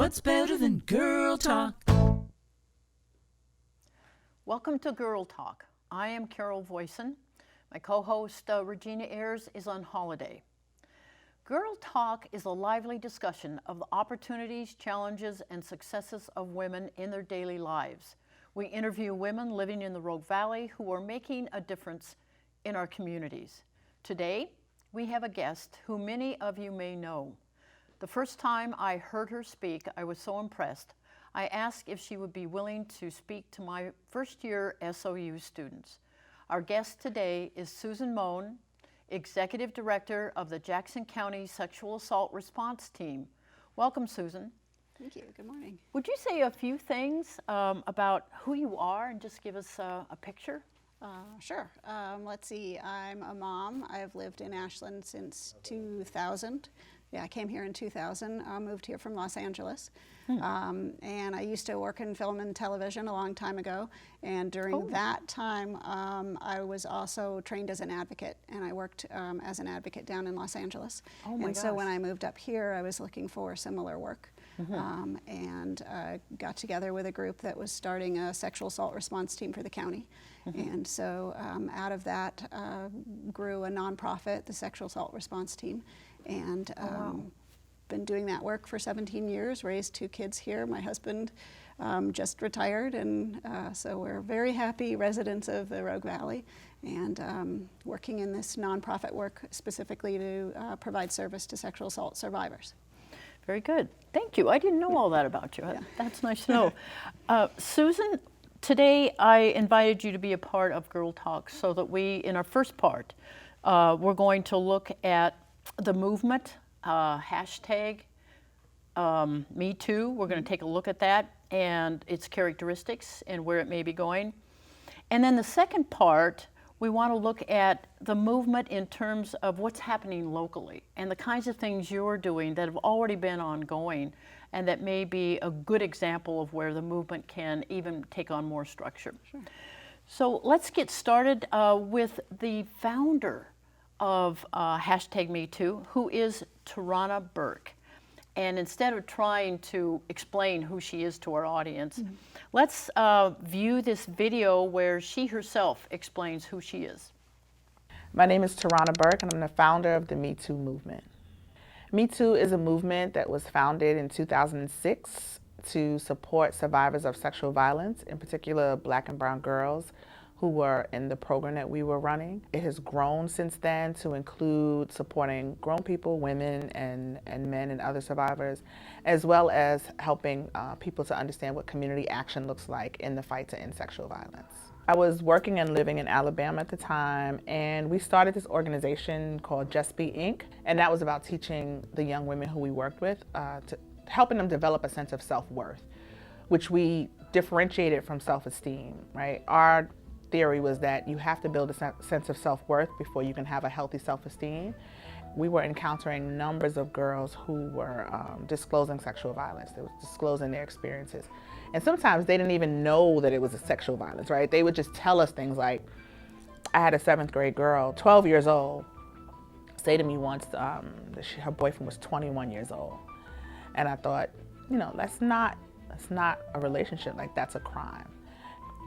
What's better than girl talk? Welcome to Girl Talk. I am Carol Voisin. My co-host Regina Ayers is on holiday. Girl Talk is a lively discussion of the opportunities, challenges, and successes of women in their daily lives. We interview women living in the Rogue Valley who are making a difference in our communities. Today, we have a guest who many of you may know. The first time I heard her speak, I was so impressed. I asked if she would be willing to speak to my first-year SOU students. Our guest today is Susan Moen, Executive Director of the Jackson County Sexual Assault Response Team. Welcome, Susan. Thank you. Good morning. Would you say a few things about who you are and just give us a picture? Sure. Let's see. I'm a mom. I've lived in Ashland since 2000. Yeah, I came here in 2000, moved here from Los Angeles. And I used to work in film and television a long time ago. And during that time, I was also trained as an advocate. And I worked as an advocate down in Los Angeles. So when I moved up here, I was looking for similar work. And got together with a group that was starting a sexual assault response team for the county. And so out of that grew a nonprofit, the Sexual Assault Response Team. And been doing that work for 17 years, raised 2 kids here. My husband just retired, and so we're very happy residents of the Rogue Valley, and working in this nonprofit work specifically to provide service to sexual assault survivors. Very good. Thank you. I didn't know all that about you. Yeah. That's nice to know. Susan, today I invited you to be a part of Girl Talk so that we, in our first part, we're going to look at the movement, hashtag Me Too. We're going to take a look at that and its characteristics and where it may be going. And then the second part, we want to look at the movement in terms of what's happening locally and the kinds of things you're doing that have already been ongoing and that may be a good example of where the movement can even take on more structure. Sure. So let's get started with the founder of hashtag Me Too, who is Tarana Burke. And instead of trying to explain who she is to our audience, let's view this video where she herself explains who she is. My name is Tarana Burke, and I'm the founder of the Me Too movement. Me Too is a movement that was founded in 2006 to support survivors of sexual violence, in particular Black and brown girls who were in the program that we were running. It has grown since then to include supporting grown people, women, and men and other survivors, as well as helping people to understand what community action looks like in the fight to end sexual violence. I was working and living in Alabama at the time, and we started this organization called Just Be Inc., and that was about teaching the young women who we worked with, helping them develop a sense of self-worth, which we differentiated from self-esteem, right? Our theory was that you have to build a sense of self-worth before you can have a healthy self-esteem. We were encountering numbers of girls who were disclosing sexual violence. They were disclosing their experiences. And sometimes they didn't even know that it was a sexual violence, right? They would just tell us things like, I had a 7th grade girl, 12 years old, say to me once that her boyfriend was 21 years old. And I thought, you know, that's not a relationship, like that's a crime.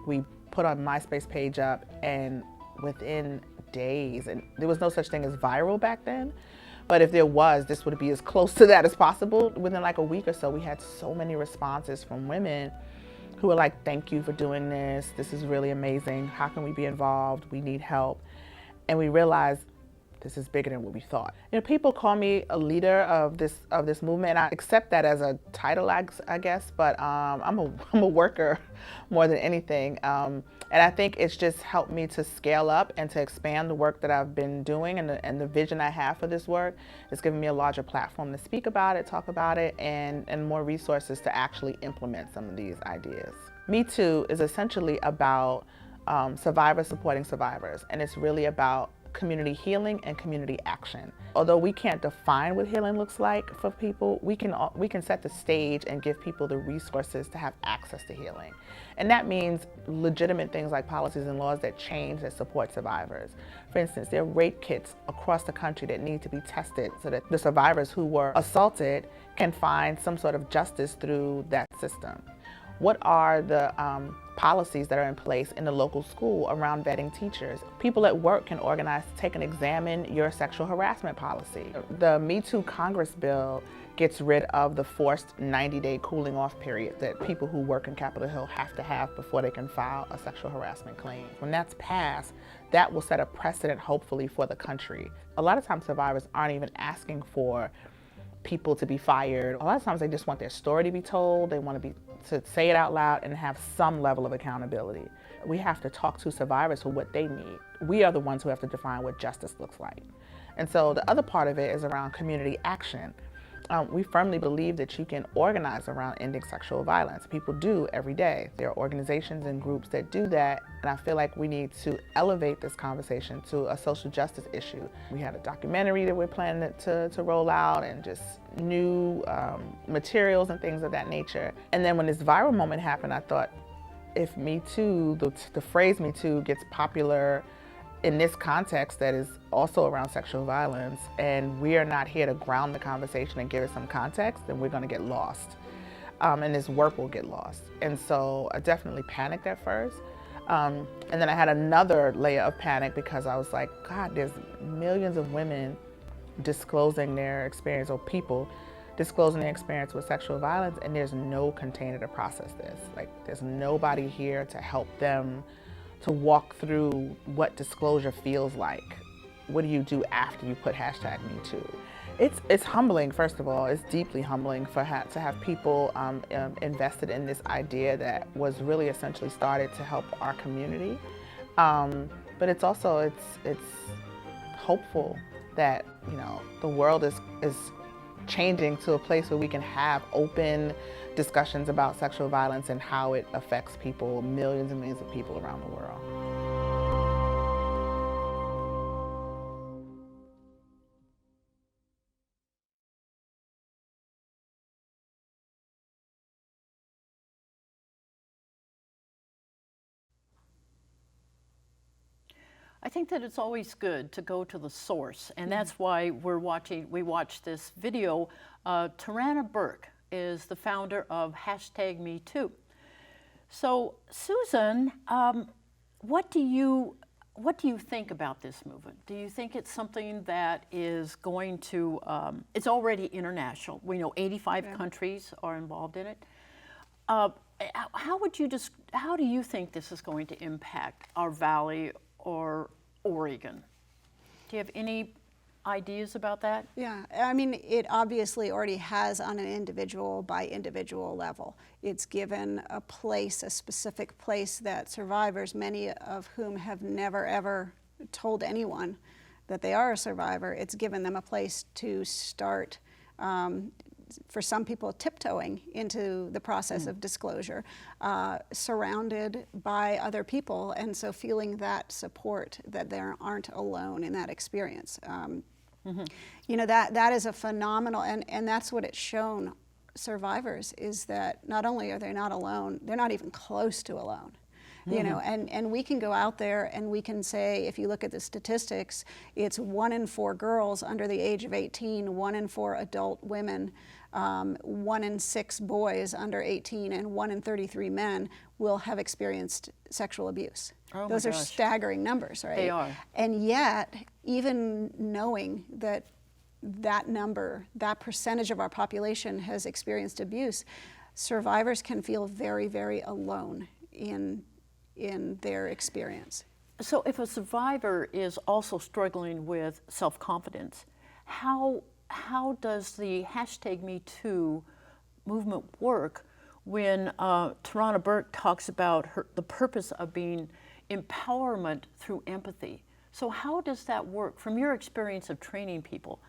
We put our MySpace page up, and within days, and there was no such thing as viral back then, but if there was, this would be as close to that as possible. Within like a week or so, we had so many responses from women who were like, thank you for doing this. This is really amazing. How can we be involved? We need help. And we realized this is bigger than what we thought. You know, people call me a leader of this movement, and I accept that as a title, I guess, but I'm a worker more than anything. And I think it's just helped me to scale up and to expand the work that I've been doing, and the vision I have for this work. It's given me a larger platform to speak about it, talk about it, and more resources to actually implement some of these ideas. Me Too is essentially about survivors supporting survivors, and it's really about community healing and community action. Although we can't define what healing looks like for people, we can set the stage and give people the resources to have access to healing. And that means legitimate things like policies and laws that change, that support survivors. For instance, there are rape kits across the country that need to be tested so that the survivors who were assaulted can find some sort of justice through that system. What are the policies that are in place in the local school around vetting teachers? People at work can organize to take and examine your sexual harassment policy. The Me Too Congress bill gets rid of the forced 90-day cooling off period that people who work in Capitol Hill have to have before they can file a sexual harassment claim. When that's passed, that will set a precedent, hopefully, for the country. A lot of times survivors aren't even asking for people to be fired. A lot of times they just want their story to be told. They want to say it out loud and have some level of accountability. We have to talk to survivors for what they need. We are the ones who have to define what justice looks like. And so the other part of it is around community action. We firmly believe that you can organize around ending sexual violence. People do every day. There are organizations and groups that do that, and I feel like we need to elevate this conversation to a social justice issue. We had a documentary that we're planning to roll out, and just new materials and things of that nature. And then when this viral moment happened, I thought, if Me Too, the phrase Me Too gets popular in this context that is also around sexual violence, and we are not here to ground the conversation and give it some context, then we're going to get lost. And this work will get lost. And so I definitely panicked at first. And then I had another layer of panic because I was like, God, there's millions of women disclosing their experience, or people disclosing their experience with sexual violence, and there's no container to process this. Like, there's nobody here to help them to walk through what disclosure feels like. What do you do after you put #MeToo? It's humbling, first of all. It's deeply humbling to have people invested in this idea that was really essentially started to help our community. But it's also, it's hopeful that, you know, the world is changing to a place where we can have open discussions about sexual violence and how it affects people, millions and millions of people around the world. I think that it's always good to go to the source, and that's why we watched this video. Tarana Burke is the founder of #MeToo. So, Susan, what do you think about this movement? Do you think it's something that is going to? It's already international. We know 85 countries are involved in it. How do you think this is going to impact our valley or Oregon? Do you have any ideas about that? Yeah, I mean, it obviously already has on an individual by individual level. It's given a place, a specific place that survivors, many of whom have never ever told anyone that they are a survivor, it's given them a place to start, for some people, tiptoeing into the process of disclosure, surrounded by other people, and so feeling that support, that they aren't alone in that experience. You know, that is a phenomenal, and that's what it's shown survivors, is that not only are they not alone, they're not even close to alone. You know, and we can go out there and we can say, if you look at the statistics, it's 1 in 4 girls under the age of 18, 1 in 4 adult women, 1 in 6 boys under 18, and 1 in 33 men will have experienced sexual abuse. Oh, those are staggering numbers, right? They are. And yet, even knowing that that number, that percentage of our population has experienced abuse, survivors can feel very, very alone in their experience. So if a survivor is also struggling with self-confidence, how does the #MeToo movement work when Tarana Burke talks about the purpose of being empowerment through empathy? So how does that work from your experience of training people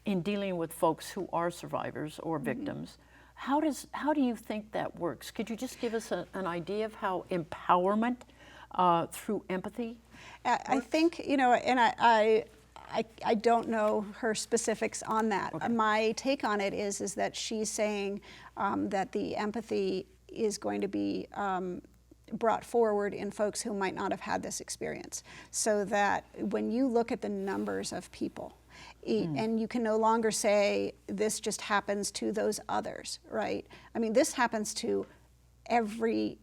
in dealing with folks who are survivors or victims? How do you think that works? Could you just give us an idea of how empowerment through empathy I think, you know, and I don't know her specifics on that. Okay. My take on it is that she's saying that the empathy is going to be brought forward in folks who might not have had this experience, so that when you look at the numbers of people, and you can no longer say this just happens to those others, right? I mean, this happens to every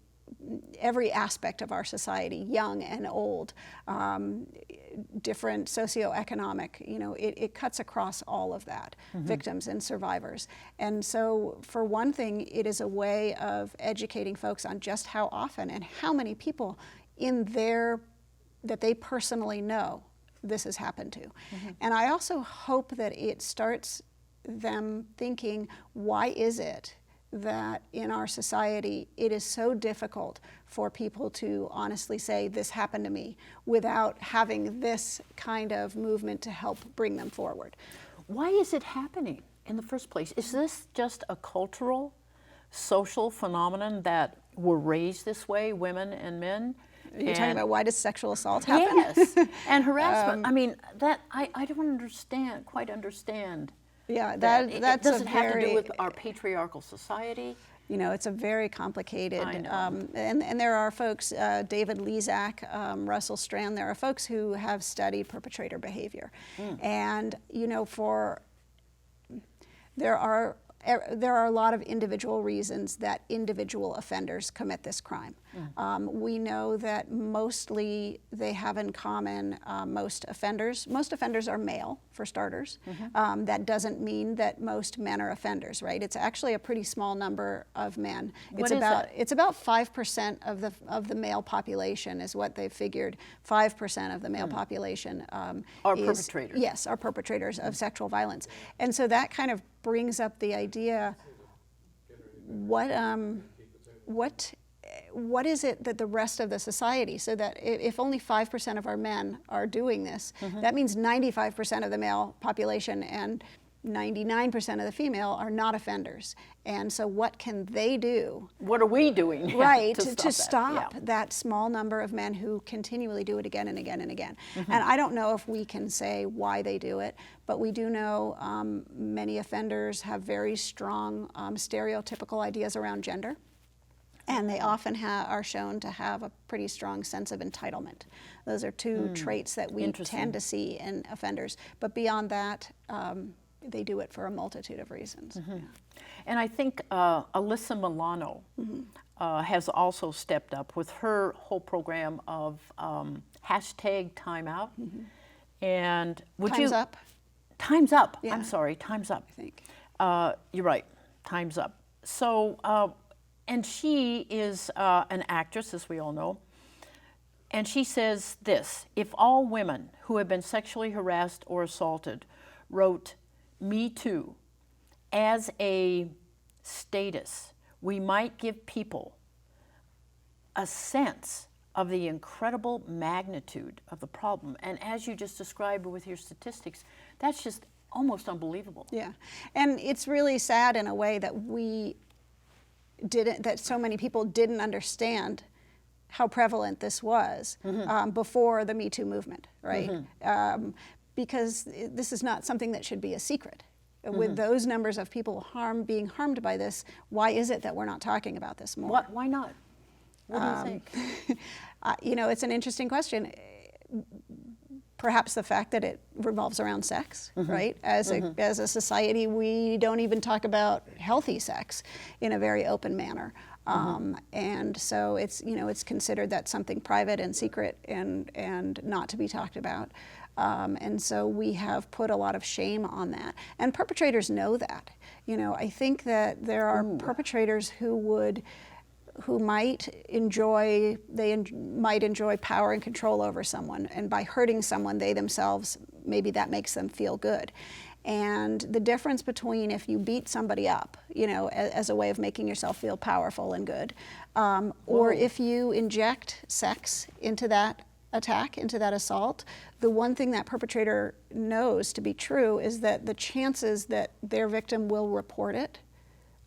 aspect of our society, young and old, different socioeconomic, you know, it cuts across all of that, victims and survivors. And so for one thing, it is a way of educating folks on just how often and how many people that they personally know this has happened to. And I also hope that it starts them thinking, why is it that in our society it is so difficult for people to honestly say this happened to me without having this kind of movement to help bring them forward? Why is it happening in the first place? Is this just a cultural, social phenomenon that we're raised this way, women and men? Are you talking about why does sexual assault happen? Yes, and harassment. I mean, that I don't quite understand. Yeah, That. that's Does a it have very, to do with our patriarchal society? you know, it's a very complicated, I know. and there are folks, David Lezak, Russell Strand, there are folks who have studied perpetrator behavior. And, you know, there are a lot of individual reasons that individual offenders commit this crime. We know that mostly they have in common most offenders are male, for starters. That doesn't mean that most men are offenders, right? It's actually a pretty small number of men. What is that? It's about 5% of the male population is what they figured. 5% of the male population Are perpetrators. Yes, are perpetrators of sexual violence. And so that kind of brings up the idea, what is it that the rest of the society, so that if only 5% of our men are doing this, that means 95% of the male population and 99% of the female are not offenders. And so what can they do? What are we doing? Right, to to stop stop that? that small number of men who continually do it again and again and again. And I don't know if we can say why they do it, but we do know many offenders have very strong stereotypical ideas around gender. And they often are shown to have a pretty strong sense of entitlement. Those are two traits that we tend to see in offenders. But beyond that, they do it for a multitude of reasons. Yeah. And I think Alyssa Milano has also stepped up with her whole program of #timeout. And would Time's you? up. Time's up. Yeah. I'm sorry, time's up. I think. You're right, time's up. So, and she is an actress, as we all know. And she says this: if all women who have been sexually harassed or assaulted wrote "Me Too" as a status, we might give people a sense of the incredible magnitude of the problem. And as you just described with your statistics, that's just almost unbelievable. Yeah, and it's really sad in a way that that so many people didn't understand how prevalent this was before the Me Too movement, right? Because this is not something that should be a secret. With those numbers of people being harmed by this, why is it that we're not talking about this more? Why not? What do you think? You know, it's an interesting question. Perhaps the fact that it revolves around sex, right? As a society, we don't even talk about healthy sex in a very open manner. And so it's considered that something private and secret and not to be talked about. And so we have put a lot of shame on that. And perpetrators know that. You know, I think that there are perpetrators who might enjoy power and control over someone, and by hurting someone, they themselves, maybe that makes them feel good. And the difference between if you beat somebody up, you know, as a way of making yourself feel powerful and good, or if you inject sex into that attack, into that assault, the one thing that perpetrator knows to be true is that the chances that their victim will report it,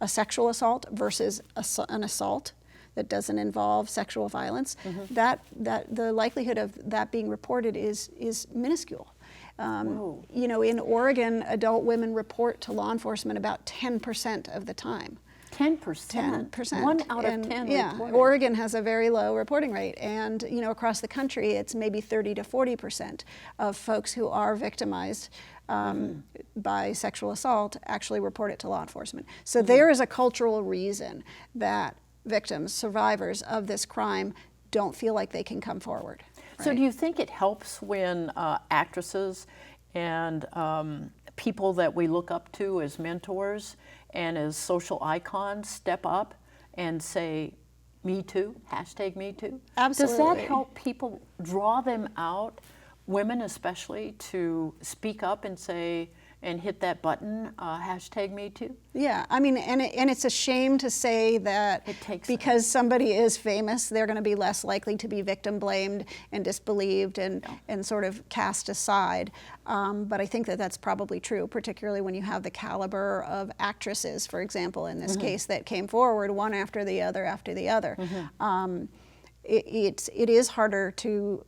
a sexual assault versus an assault, that doesn't involve sexual violence, that the likelihood of that being reported is minuscule. You know, in Oregon, adult women report to law enforcement about 10% of the time. 10%? 10%. 1 out of 10 yeah, reported. Oregon has a very low reporting rate, and you know, across the country, it's maybe 30 to 40% of folks who are victimized by sexual assault actually report it to law enforcement. So there is a cultural reason that victims, survivors of this crime, don't feel like they can come forward. So do you think it helps when actresses and people that we look up to as mentors and as social icons step up and say, "Me too," hashtag Me Too? Absolutely. Does that help people, draw them out, women especially, to speak up and say, and hit that button, hashtag Me Too? Yeah, I mean, and it's a shame to say that It takes because somebody is famous, they're going to be less likely to be victim blamed and disbelieved and sort of cast aside. But I think that that's probably true, particularly when you have the caliber of actresses, for example, in this case, that came forward one after the other after the other. It is harder to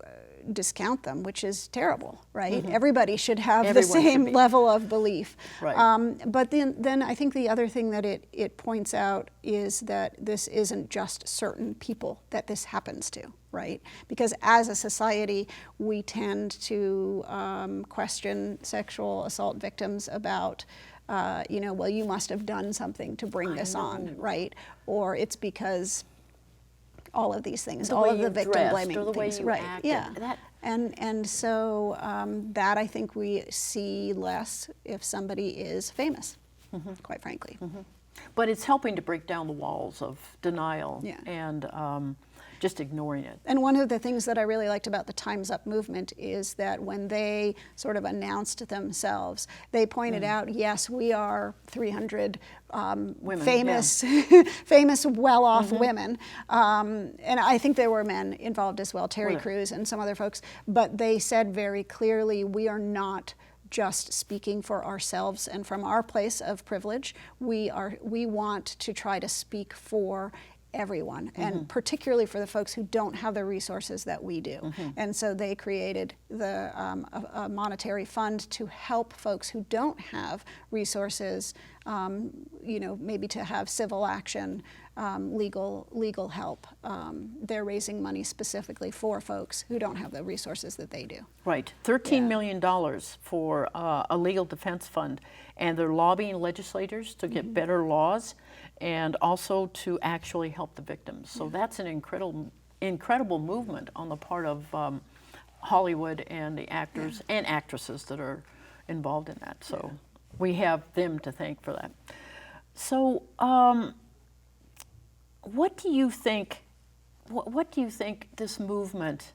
discount them, which is terrible, right? Everybody should have the Everyone same should be. level of belief. Right. But then I think the other thing that it points out is that this isn't just certain people that this happens to, right? Because as a society, we tend to question sexual assault victims about, you know, well, you must have done something to bring this on, right? Or it's because all of these things, all of the victim blaming or the things, way you right? acted. Yeah, and so that I think we see less if somebody is famous, quite frankly. But it's helping to break down the walls of denial Yeah. and just ignoring it. And one of the things that I really liked about the Time's Up movement is that when they sort of announced themselves, they pointed out, yes, we are 300 Women, famous, famous, well-off women. And I think there were men involved as well, Terry Crews and some other folks. But they said very clearly, we are not just speaking for ourselves and from our place of privilege. We want to try to speak for everyone, and particularly for the folks who don't have the resources that we do. And so they created a monetary fund to help folks who don't have resources, you know, maybe to have civil action, legal help. They're raising money specifically for folks who don't have the resources that they do. Right, $13 million for a legal defense fund, and they're lobbying legislators to get better laws and also to actually help the victims. So that's an incredible movement on the part of Hollywood and the actors and actresses that are involved in that. So we have them to thank for that. So what do you think? What do you think this movement?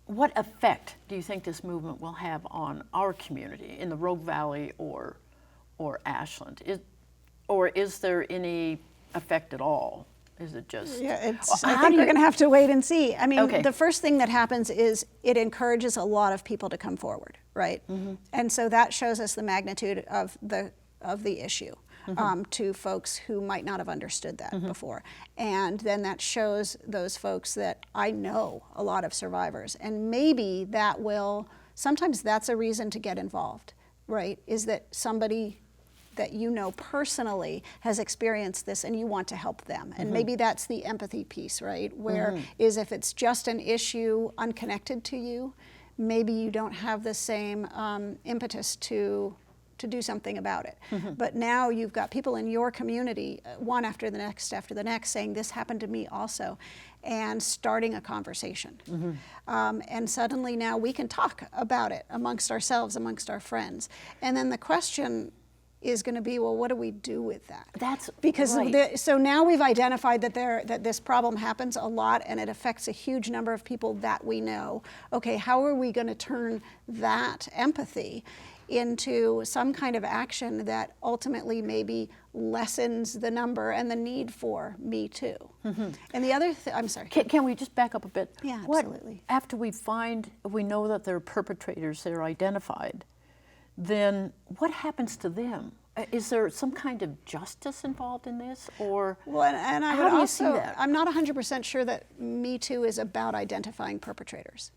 What effect do you think this movement will have on our community in the Rogue Valley or Ashland? Or is there any effect at all? Is it just? Yeah, I think we're going to have to wait and see. I mean, Okay. the first thing that happens is it encourages a lot of people to come forward, right? And so that shows us the magnitude of the issue to folks who might not have understood that before. And then that shows those folks that I know a lot of survivors, and maybe that will. Sometimes that's a reason to get involved, right? Is that somebody that you know personally has experienced this and you want to help them. And maybe that's the empathy piece, right? Where is if it's just an issue unconnected to you, maybe you don't have the same impetus to do something about it. But now you've got people in your community, one after the next, saying, this happened to me also, and starting a conversation. And suddenly now we can talk about it amongst ourselves, amongst our friends. And then the question is going to be, well, what do we do with that? That's because right. So now we've identified that this problem happens a lot and it affects a huge number of people that we know. Okay, how are we going to turn that empathy into some kind of action that ultimately maybe lessens the number and the need for Me Too? And the other I'm sorry. Can we just back up a bit? Yeah, What, absolutely. after we know that they're perpetrators, they're identified, then what happens to them? Is there some kind of justice involved in this, or Well, and I how would do you also, see that? I'm not 100% sure that Me Too is about identifying perpetrators.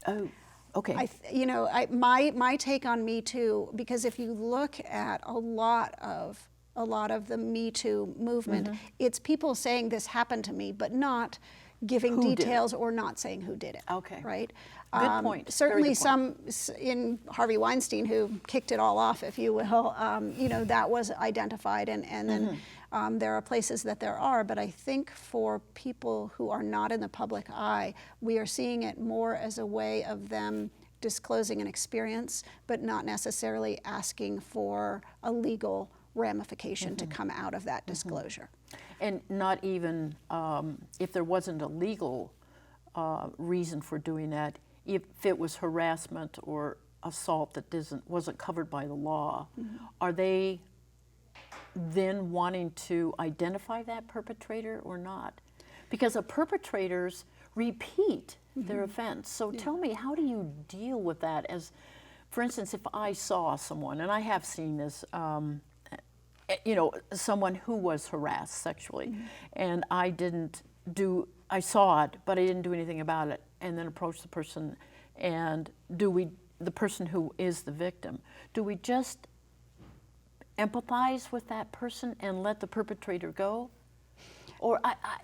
Oh, okay. My take on Me Too, because if you look at a lot of the Me Too movement, it's people saying this happened to me, but not giving Who did it? details or not saying who did it. Okay. Right. Good point. Very Certainly, good point. some in Harvey Weinstein, who kicked it all off, if you will. That was identified, and then there are places that there are. But I think for people who are not in the public eye, we are seeing it more as a way of them disclosing an experience, but not necessarily asking for a legal ramification to come out of that disclosure. And not even if there wasn't a legal reason for doing that, if it was harassment or assault that wasn't covered by the law, are they then wanting to identify that perpetrator or not? Because perpetrators repeat their offense. So tell me, how do you deal with that? As, for instance, if I saw someone, and I have seen this, someone who was harassed sexually, and I saw it, but I didn't do anything about it, and then approached the person, and the person who is the victim, do we just empathize with that person and let the perpetrator go? Or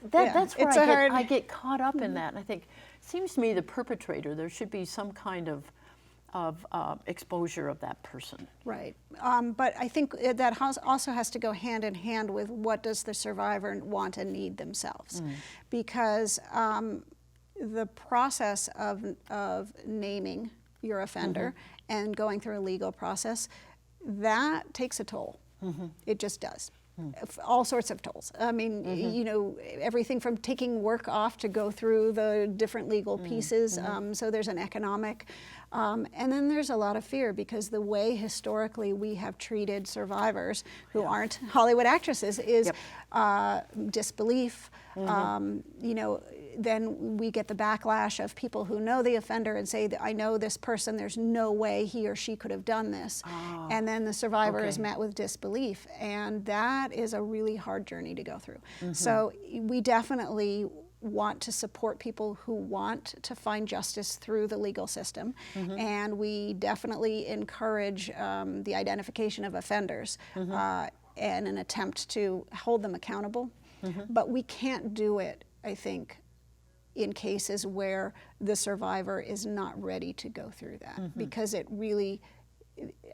that's where I get caught up in that, and I think, it seems to me the perpetrator, there should be some kind of exposure of that person. Right. But I think that also has to go hand in hand with what does the survivor want and need themselves. Because the process of naming your offender and going through a legal process, that takes a toll. It just does. All sorts of tolls. I mean, everything from taking work off to go through the different legal pieces. So there's an economic, and then there's a lot of fear, because the way historically we have treated survivors who aren't Hollywood actresses is disbelief. Then we get the backlash of people who know the offender and say, I know this person, there's no way he or she could have done this. And then the survivor is met with disbelief. And that is a really hard journey to go through. So we definitely want to support people who want to find justice through the legal system. And we definitely encourage the identification of offenders and an attempt to hold them accountable. But we can't do it, I think, in cases where the survivor is not ready to go through that, because it really,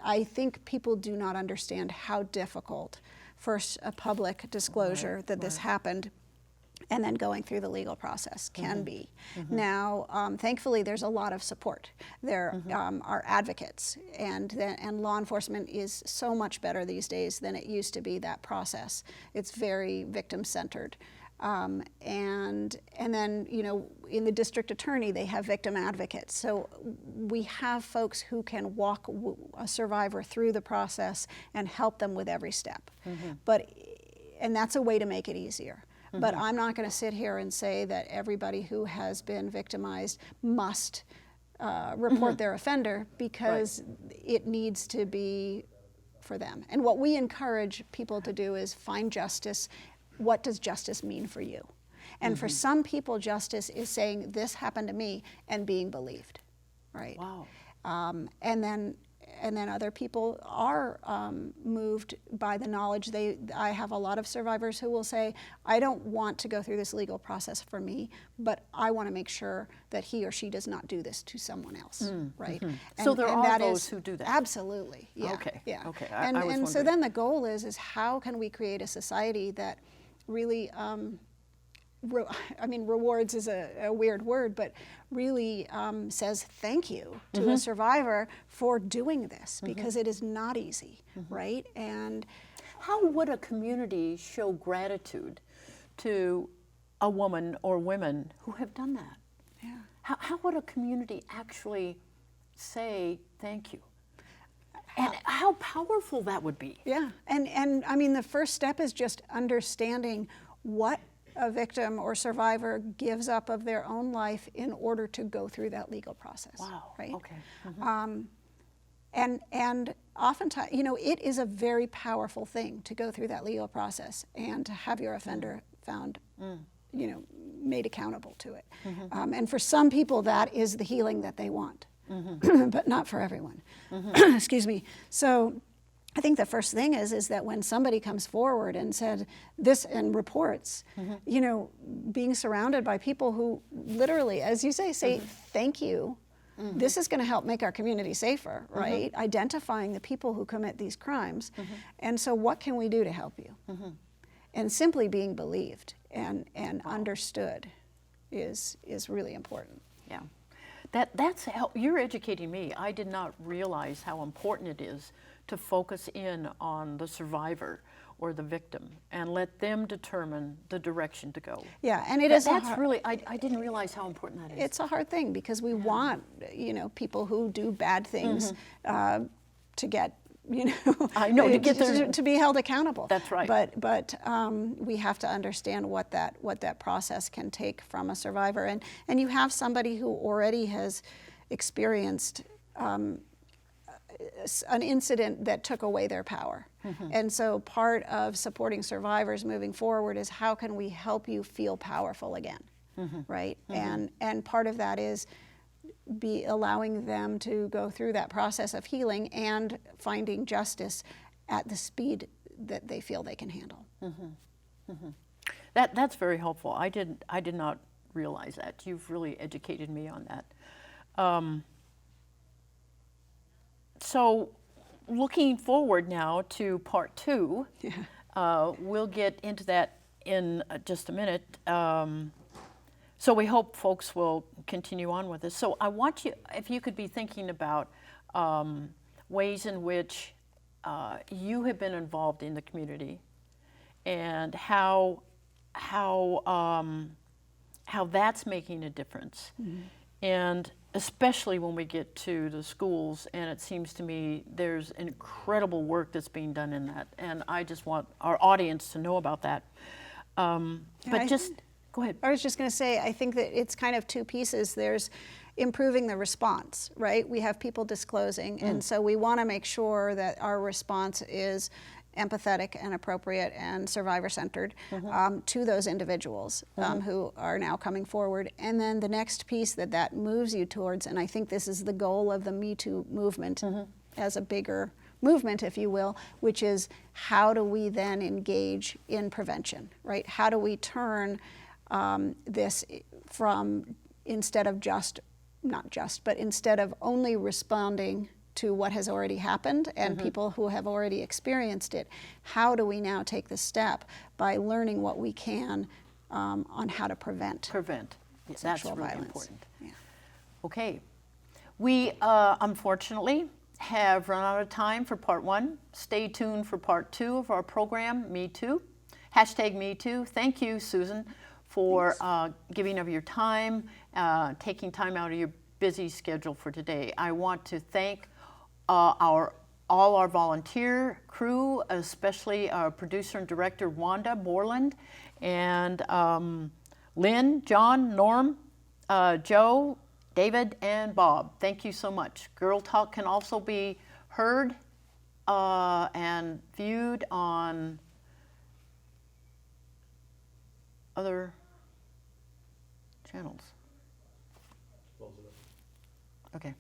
I think people do not understand how difficult first a public disclosure that this happened, and then going through the legal process can be. Now, thankfully, there's a lot of support. There are advocates, and law enforcement is so much better these days than it used to be, that process. It's very victim-centered. And then, in the district attorney, they have victim advocates. So we have folks who can walk a survivor through the process and help them with every step. And that's a way to make it easier. But I'm not going to sit here and say that everybody who has been victimized must report their offender, because it needs to be for them. And what we encourage people to do is find justice. What does justice mean for you? And for some people, justice is saying, this happened to me, and being believed, right? Wow. And then other people are moved by the knowledge. I have a lot of survivors who will say, I don't want to go through this legal process for me, but I want to make sure that he or she does not do this to someone else, right? So there are those who do that? Absolutely, yeah. Okay, yeah. okay. And so then the goal is how can we create a society that really, rewards is a weird word, but really says thank you to a survivor for doing this, because it is not easy, right? And how would a community show gratitude to a woman or women who have done that? yeah. How would a community actually say thank you? And how powerful that would be. Yeah, and I mean, the first step is just understanding what a victim or survivor gives up of their own life in order to go through that legal process. Wow, right? okay. And oftentimes, you know, it is a very powerful thing to go through that legal process and to have your offender found, you know, made accountable to it. And for some people, that is the healing that they want, but not for everyone. Excuse me. So I think the first thing is that when somebody comes forward and said this and reports, you know, being surrounded by people who literally, as you say thank you. This is going to help make our community safer, right? Identifying the people who commit these crimes. And so what can we do to help you? And simply being believed and understood is really important. Yeah. That's how you're educating me. I did not realize how important it is to focus in on the survivor or the victim and let them determine the direction to go. Yeah, and that's really, I didn't realize how important that is. It's a hard thing because we want, you know, people who do bad things to get, you know, I know, to get their, to be held accountable. That's right. But we have to understand what that process can take from a survivor, and you have somebody who already has experienced an incident that took away their power. And so part of supporting survivors moving forward is how can we help you feel powerful again, right? And part of that is allowing them to go through that process of healing and finding justice at the speed that they feel they can handle. That's very helpful. I did not realize that. You've really educated me on that. So looking forward now to part 2, we'll get into that in just a minute. So we hope folks will continue on with this. So I want you, if you could be thinking about ways in which you have been involved in the community and how that's making a difference. And especially when we get to the schools, and it seems to me there's incredible work that's being done in that, and I just want our audience to know about that. But just go ahead. I was just going to say, I think that it's kind of two pieces. There's improving the response, right? We have people disclosing, and so we want to make sure that our response is empathetic and appropriate and survivor-centered to those individuals who are now coming forward. And then the next piece that moves you towards, and I think this is the goal of the Me Too movement as a bigger movement, if you will, which is how do we then engage in prevention, right? How do we turn this from instead of instead of only responding to what has already happened and people who have already experienced it, how do we now take the step by learning what we can on how to prevent sexual really violence. Important. Yeah. Okay, we unfortunately have run out of time for part 1. Stay tuned for part 2 of our program, Me Too. #MeToo. Thank you, Susan, for giving of your time, taking time out of your busy schedule for today. I want to thank all our volunteer crew, especially our producer and director Wanda Borland, and Lynn, John, Norm, Joe, David, and Bob. Thank you so much. Girl Talk can also be heard and viewed on other channels. Okay.